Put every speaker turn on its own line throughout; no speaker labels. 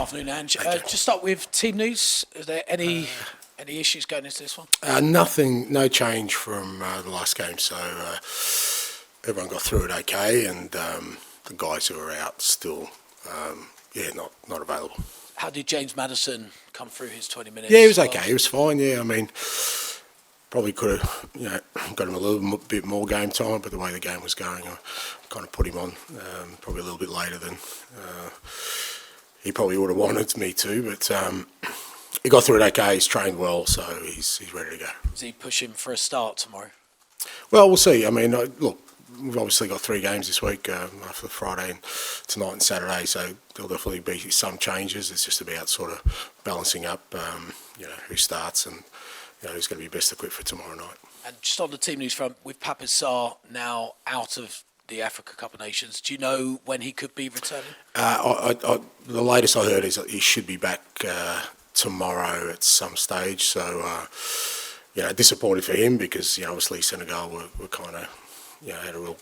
Afternoon, Ange. Just start with team news. Is there any issues going into this one?
Nothing, no change from the last game. So everyone got through it okay, and the guys who are out still, not available.
How did James Maddison come through his 20 minutes?
Yeah, he was okay. He was fine. Yeah, I mean, probably could have, got him a little bit more game time, but the way the game was going, I kind of put him on probably a little bit later than he probably would have wanted me to. But he got through it okay. He's trained well, so he's ready to go.
Is he pushing for a start tomorrow?
Well, we'll see. I mean, look, we've obviously got 3 games this week, after Friday and tonight and Saturday, so there'll definitely be some changes. It's just about sort of balancing up, who starts and who's going to be best equipped for tomorrow night.
And just on the team news front, with Papiss Sarr now out of the Africa Cup of Nations, do you know when he could be returning?
The latest I heard is that he should be back tomorrow at some stage. So, disappointed for him because obviously Senegal were kind of had a real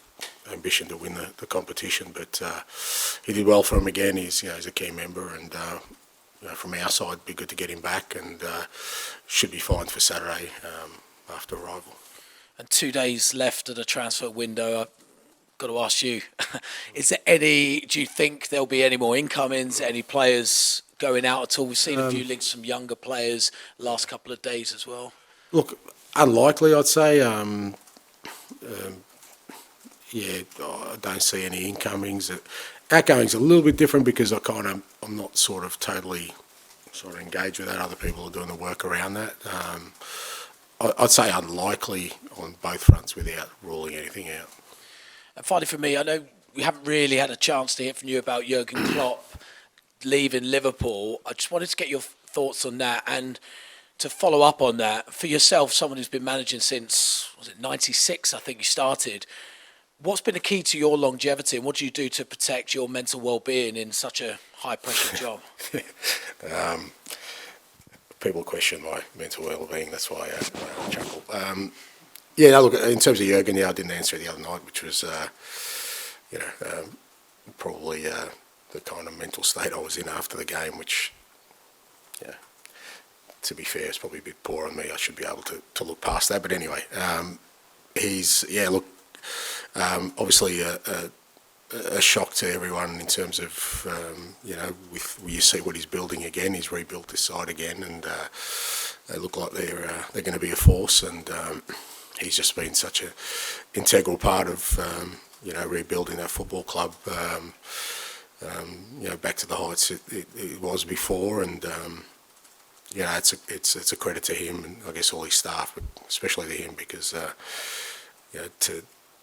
ambition to win the competition, but he did well for him again. He's a key member, and from our side, it'd be good to get him back, and should be fine for Saturday after arrival.
And 2 days left of the transfer window. I've got to ask you: do you think there'll be any more incomings? Any players going out at all? We've seen a few links from younger players last couple of days as well.
Look, unlikely, I'd say. I don't see any incomings. Outgoing's a little bit different because I'm not sort of totally engaged with that. Other people are doing the work around that. I'd say unlikely on both fronts without ruling anything out.
And finally for me, I know we haven't really had a chance to hear from you about Jurgen Klopp leaving Liverpool. I just wanted to get your thoughts on that, and to follow up on that, for yourself, someone who's been managing since, was it 96, I think you started, what's been the key to your longevity, and what do you do to protect your mental well-being in such a high-pressure job?
People question my mental well-being, that's why I chuckle. Look, in terms of Jurgen, I didn't answer the other night, which was, probably the kind of mental state I was in after the game, which, to be fair, is probably a bit poor on me. I should be able to look past that. But anyway, obviously a shock to everyone in terms of, you see what he's building again. He's rebuilt this side again, and they look like they're going to be a force. And he's just been such an integral part of, rebuilding that football club, back to the heights it was before. And it's a credit to him and I guess all his staff, but especially to him, because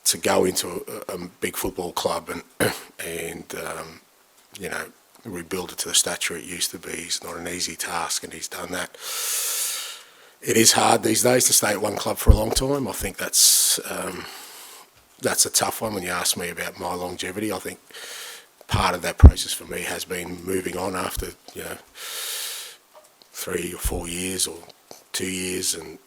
to go into a big football club and rebuild it to the stature it used to be is not an easy task, and he's done that. It is hard these days to stay at one club for a long time. I think that's a tough one when you ask me about my longevity. I think part of that process for me has been moving on after 3 or 4 years or 2 years, and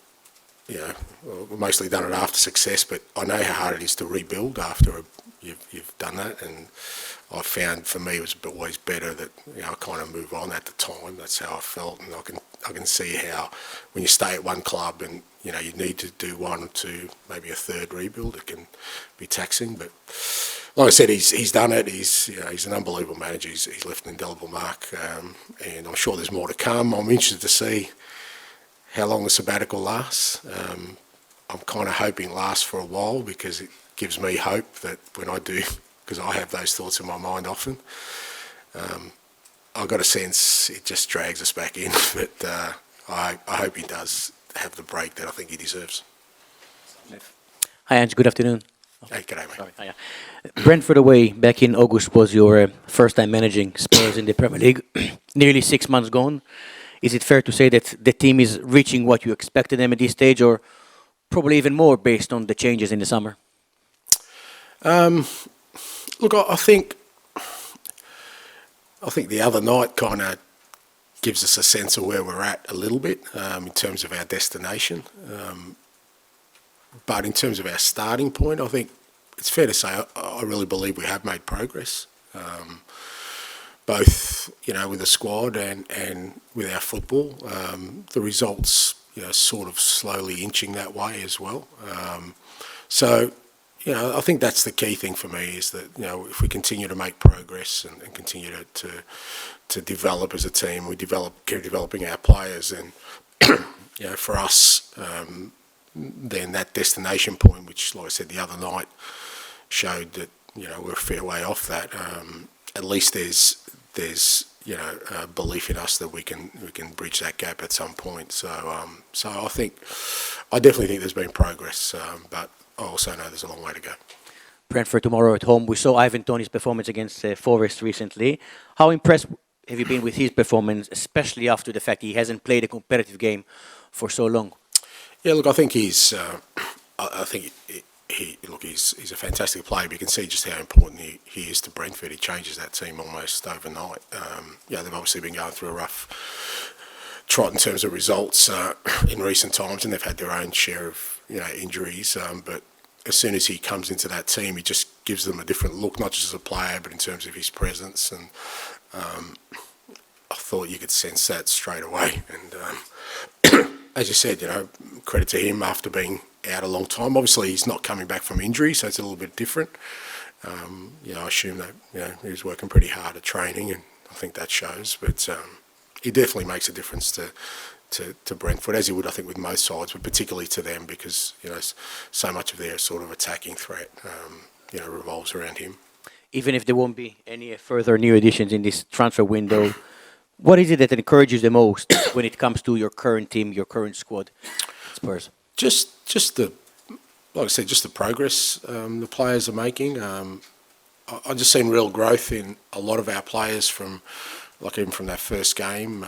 mostly done it after success, but I know how hard it is to rebuild after you've done that, and I found for me it was always better that I kind of move on at the time. That's how I felt, and I can see how when you stay at one club and you need to do 1 or 2, maybe a third rebuild, it can be taxing. But like I said, he's done it. He's an unbelievable manager. He's left an indelible mark, and I'm sure there's more to come. I'm interested to see how long the sabbatical lasts. I'm kind of hoping it lasts for a while, because it gives me hope that when I do, because I have those thoughts in my mind often, I've got a sense it just drags us back in, but I hope he does have the break that I think he deserves.
Hi Ange, good afternoon.
Hey, g'day mate.
Sorry. Hiya. Brentford away back in August was your first time managing Spurs in the Premier League. Nearly 6 months gone. Is it fair to say that the team is reaching what you expected them at this stage, or probably even more based on the changes in the summer?
Look, I think the other night kind of gives us a sense of where we're at a little bit in terms of our destination. But in terms of our starting point, I think it's fair to say I really believe we have made progress. both, with the squad and with our football. The results, sort of slowly inching that way as well. So, I think that's the key thing for me is that, if we continue to make progress and continue to develop as a team, keep developing our players, and, for us, then that destination point, which, like I said the other night, showed that, we're a fair way off that. At least there's belief in us that we can bridge that gap at some point. So I definitely think there's been progress, but I also know there's a long way to go.
Brentford tomorrow at home. We saw Ivan Toney's performance against Forest recently. How impressed have you been with his performance, especially after the fact he hasn't played a competitive game for so long?
Yeah, look, I think he's a fantastic player, but you can see just how important he is to Brentford. He changes that team almost overnight. They've obviously been going through a rough trot in terms of results in recent times, and they've had their own share of injuries. But as soon as he comes into that team, he just gives them a different look, not just as a player, but in terms of his presence. And I thought you could sense that straight away. And as you said, credit to him after being out a long time. Obviously, he's not coming back from injury, so it's a little bit different. I assume that he was working pretty hard at training, and I think that shows. But he definitely makes a difference to Brentford, as he would, I think, with most sides, but particularly to them because so much of their sort of attacking threat revolves around him.
Even if there won't be any further new additions in this transfer window, what is it that encourages the most when it comes to your current team, your current squad, Spurs?
Just the, like I said, just the progress the players are making. I've just seen real growth in a lot of our players even from that first game.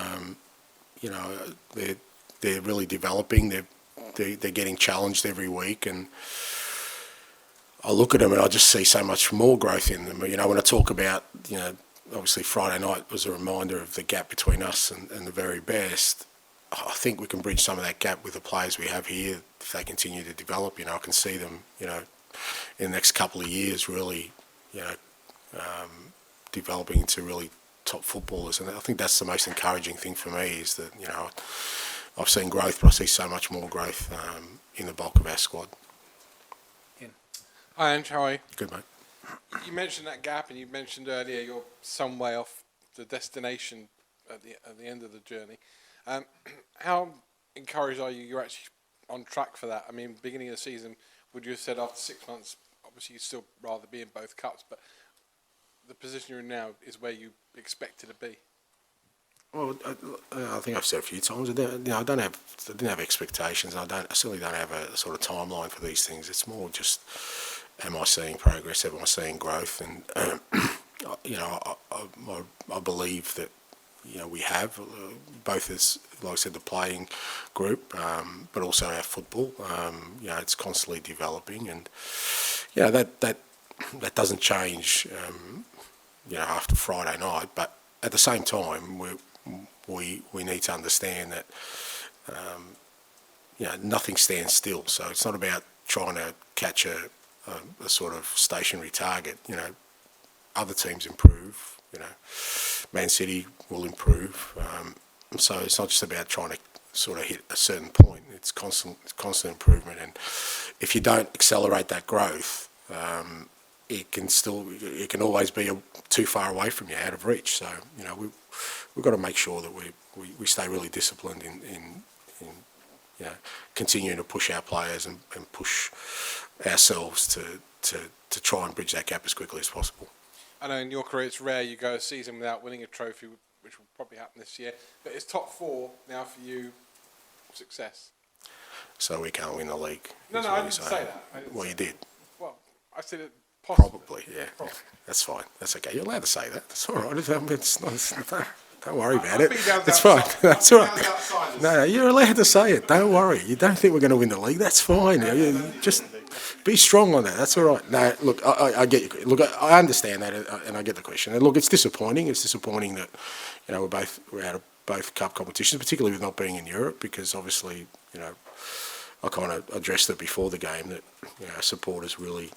They're really developing. They're getting challenged every week, and I look at them and I just see so much more growth in them. When I talk about, obviously Friday night was a reminder of the gap between us and the very best. I think we can bridge some of that gap with the players we have here if they continue to develop. I can see them, in the next couple of years really, developing into really top footballers. And I think that's the most encouraging thing for me is that, I've seen growth, but I see so much more growth in the bulk of our squad.
Hi, Ange, how are you?
Good, mate.
You mentioned that gap, and you mentioned earlier you're some way off the destination at the end of the journey. How encouraged are you? You're actually on track for that. I mean, beginning of the season, would you have said after 6 months, obviously you'd still rather be in both cups, but the position you're in now is where you expected to be?
Well, I think I've said a few times. I didn't have expectations. I certainly don't have a sort of timeline for these things. It's more just, am I seeing progress? Am I seeing growth? And I believe that we have both as, like I said, the playing group, but also our football. It's constantly developing, and that doesn't change. After Friday night, but at the same time, we need to understand that nothing stands still. So it's not about trying to catch a sort of stationary target. Other teams improve. Man City will improve. So it's not just about trying to sort of hit a certain point. It's constant improvement, and if you don't accelerate that growth, it can always be too far away from you, out of reach. So we've got to make sure that we stay really disciplined in continuing to push our players and push ourselves to try and bridge that gap as quickly as possible.
I know in your career it's rare you go a season without winning a trophy, which will probably happen this year. But is top 4 now for you success?
So we can't win the league?
No, I didn't say that.
Well, you did.
Well, I said it possibly.
Probably, yeah. Probably. That's fine. That's okay. You're allowed to say that. That's all right. Don't worry about it. It's fine. That's all right. No, you're allowed to say it. Don't worry. You don't think we're going to win the league? That's fine. Just be strong on that. That's all right. No, look, I get you. Look, I understand that, and I get the question. And look, it's disappointing. It's disappointing that we're out of both cup competitions, particularly with not being in Europe, because obviously I kind of addressed it before the game that supporters really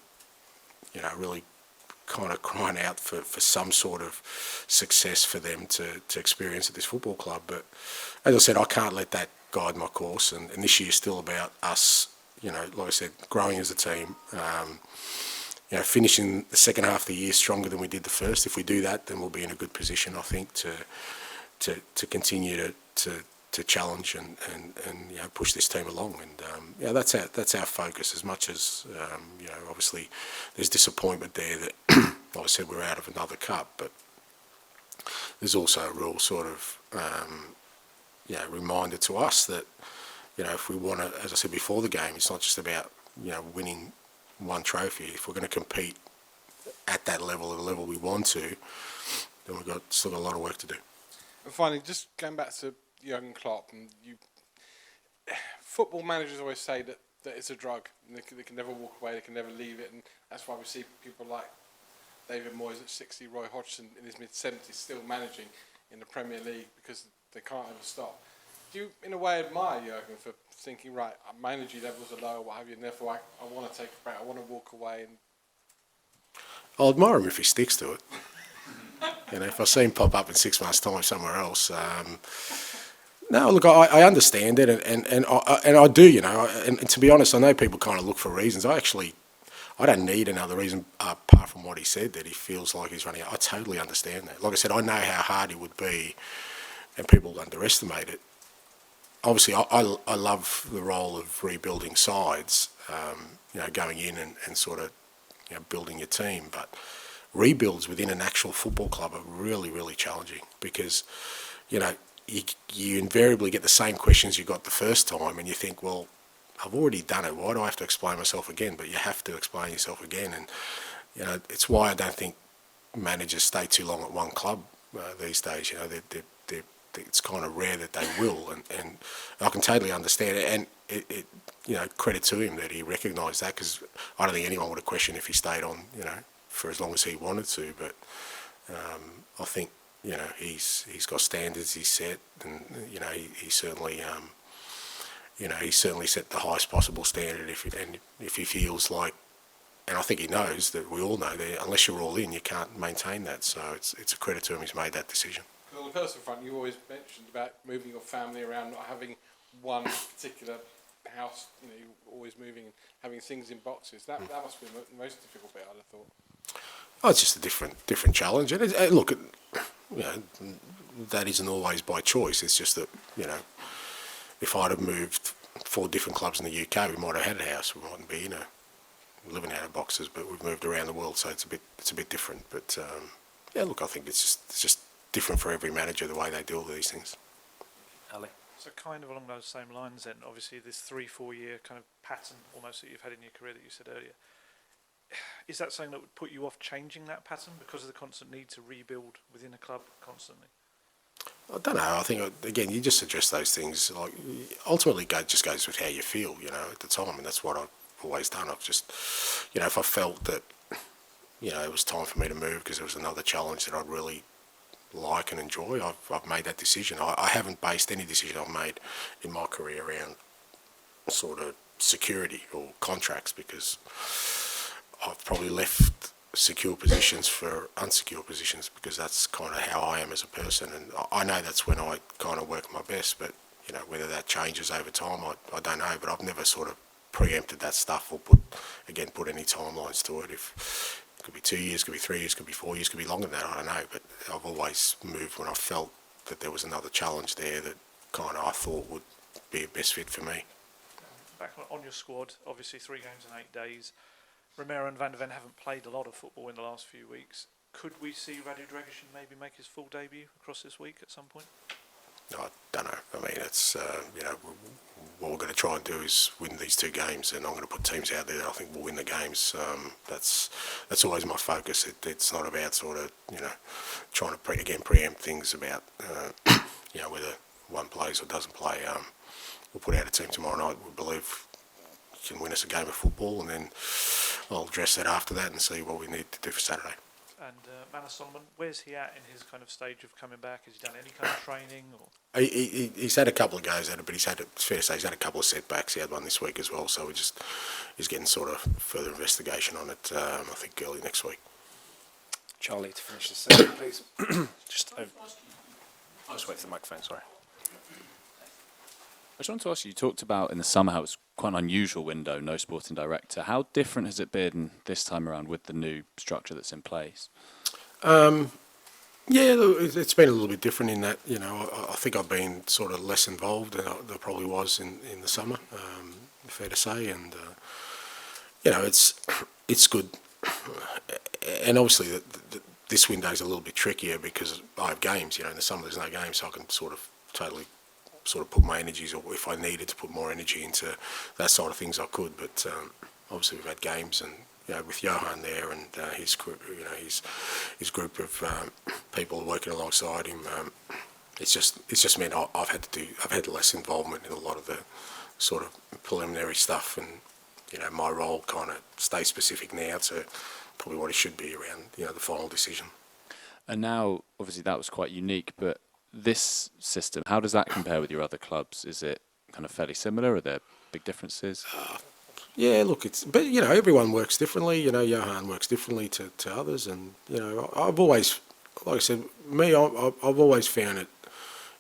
kind of crying out for some sort of success for them to experience at this football club. But as I said, I can't let that guide my course, and this year's still about us, you know, like I said, growing as a team, you know, finishing the second half of the year stronger than we did the first. If we do that, then we'll be in a good position, I think, to continue to challenge and you know, push this team along. And yeah, that's our focus. As much as you know, obviously there's disappointment there that, like I said, we're out of another cup, but there's also a real sort of you know, reminder to us that, you know, if we want to, as I said before the game, it's not just about, you know, winning one trophy. If we're going to compete at that level, at the level we want to, then we've still got a lot of work to do.
And finally, just going back to Jurgen Klopp, and football managers always say that it's a drug, and they can never walk away, they can never leave it, and that's why we see people like David Moyes at 60, Roy Hodgson in his mid-70s still managing in the Premier League because they can't ever stop. Do you, in a way, admire Jurgen for thinking, right, my energy levels are low, what have you, and therefore I want to take a break, I want to walk away? And
I'll admire him if he sticks to it. You know, if I see him pop up in 6 months' time somewhere else. No, look, I understand it, and I do, you know, and to be honest, I know people kind of look for reasons. I don't need another reason apart from what he said, that he feels like he's running out. I totally understand that. Like I said, I know how hard it would be, and people underestimate it. Obviously, I love the role of rebuilding sides, you know, going in and sort of, you know, building your team. But rebuilds within an actual football club are really, really challenging because, you know, you invariably get the same questions you got the first time, and you think, well, I've already done it. Why do I have to explain myself again? But you have to explain yourself again, and you know, it's why I don't think managers stay too long at one club these days. You know, it's kind of rare that they will, and I can totally understand it. And it you know, credit to him that he recognised that, because I don't think anyone would have questioned if he stayed on, you know, for as long as he wanted to. But I think, you know, he's got standards he's set, and you know, he certainly you know, he certainly set the highest possible standard. If he feels like, and I think he knows that, we all know that unless you're all in, you can't maintain that. So it's a credit to him he's made that decision.
on the personal front, you always mentioned about moving your family around, not having one particular house. You know, you're always moving and having things in boxes. That must be the most difficult bit, I'd have thought.
Oh, it's just a different challenge. And look, you know, that isn't always by choice. It's just that, you know, if I'd have moved 4 different clubs in the UK, we might have had a house. We mightn't be, you know, living out of boxes. But we've moved around the world, so it's a bit different. But yeah, look, I think it's just different for every manager the way they deal with these things.
Ali. So kind of along those same lines then, obviously this 3-4 year kind of pattern almost that you've had in your career that you said earlier. Is that something that would put you off changing that pattern because of the constant need to rebuild within a club constantly?
I don't know. I think, again, you just address those things. Like, ultimately, it just goes with how you feel, you know, at the time, and that's what I've always done. I've just, you know, if I felt that, you know, it was time for me to move because there was another challenge that I'd really like and enjoy, I've made that decision. I haven't based any decision I've made in my career around sort of security or contracts, because I've probably left secure positions for unsecure positions, because that's kind of how I am as a person, and I know that's when I kind of work my best. But you know, whether that changes over time, I don't know. But I've never sort of preempted that stuff or put any timelines to it. If it could be 2 years, could be 3 years, could be 4 years, could be longer than that, I don't know. But I've always moved when I felt that there was another challenge there that kind of I thought would be a best fit for me.
Back on your squad, obviously 3 games in 8 days. Romero and Van der Ven haven't played a lot of football in the last few weeks. Could we see Radu Dragic maybe make his full debut across this week at some point? I
don't know. I mean, it's you know, what we're going to try and do is win these 2 games, and I'm going to put teams out there that I think will win the games. That's always my focus. It's not about sort of, you know, trying to preempt things about you know, whether one plays or doesn't play. We'll put out a team tomorrow night we believe can win us a game of football, and then I'll address that after that and see what we need to do for Saturday.
And Manor Solomon, where's he at in his kind of stage of coming back? Has he done any kind of training? Or?
He's had a couple of goes at it, but it's fair to say he's had a couple of setbacks. He had one this week as well, so he's getting sort of further investigation on it, I think early next week.
Charlie to finish the session, please. I'll just wait for the microphone, sorry.
I just wanted to ask you, you talked about in the summer how it's quite an unusual window, no sporting director. How different has it been this time around with the new structure that's in place?
Yeah, look, it's been a little bit different in that, I think I've been sort of less involved than I probably was in the summer, fair to say, and, it's good. And obviously this window is a little bit trickier because I have games, in the summer there's no games, so I can sort of put my energies, or if I needed to put more energy into that side of things, I could, but obviously we've had games and, with Johan there and his group of people working alongside him, it's just meant I've had less involvement in a lot of the sort of preliminary stuff, and my role kind of stays specific now to probably what it should be around the final decision.
And now, obviously, that was quite unique, but this system, how does that compare with your other clubs? Is it kind of fairly similar? Are there big differences?
Yeah, look, but everyone works differently. Johan works differently to others, and I've always, like I said, I've always found it.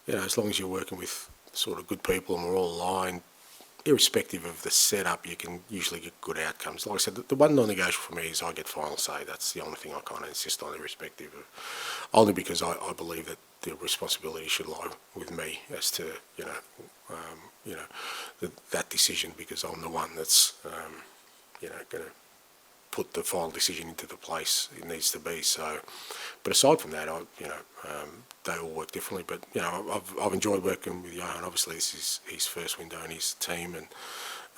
As long as you're working with sort of good people and we're all aligned, irrespective of the setup, you can usually get good outcomes. Like I said, the one non-negotiable for me is I get final say. That's the only thing I kind of insist on, irrespective of, only because I believe that the responsibility should lie with me as to that decision, because I'm the one that's going to put the final decision into the place it needs to be. So, but aside from that, they all work differently. But I've enjoyed working with Johan. Obviously, this is his first window in his team, and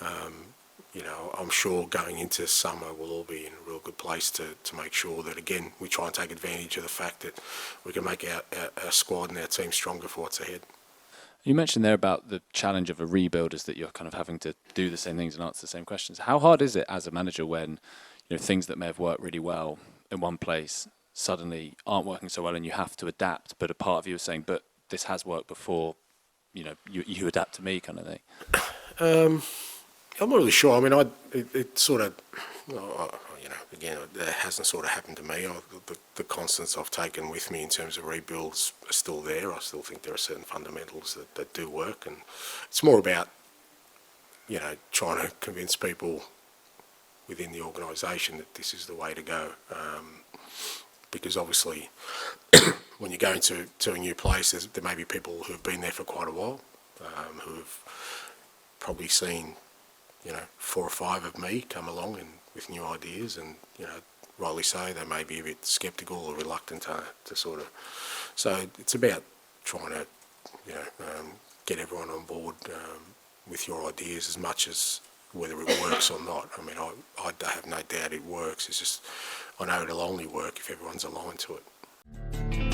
I'm sure going into summer we'll all be in a real good place to make sure that, again, we try and take advantage of the fact that we can make our squad and our team stronger for what's ahead.
You mentioned there about the challenge of a rebuild is that you're kind of having to do the same things and answer the same questions. How hard is it as a manager when things that may have worked really well in one place suddenly aren't working so well and you have to adapt, but a part of you is saying, but this has worked before, you adapt to me, kind of thing?
I'm not really sure. I mean, it sort of, again, that hasn't sort of happened to me. The constants I've taken with me in terms of rebuilds are still there. I still think there are certain fundamentals that do work, and it's more about, trying to convince people within the organisation that this is the way to go. Because obviously, when you go into a new place, there may be people who have been there for quite a while, who have probably seen 4 or 5 of me come along and with new ideas, and rightly so, they may be a bit sceptical or reluctant to sort of. So it's about trying to get everyone on board with your ideas, as much as whether it works or not. I mean, I have no doubt it works. It's just I know it'll only work if everyone's aligned to it.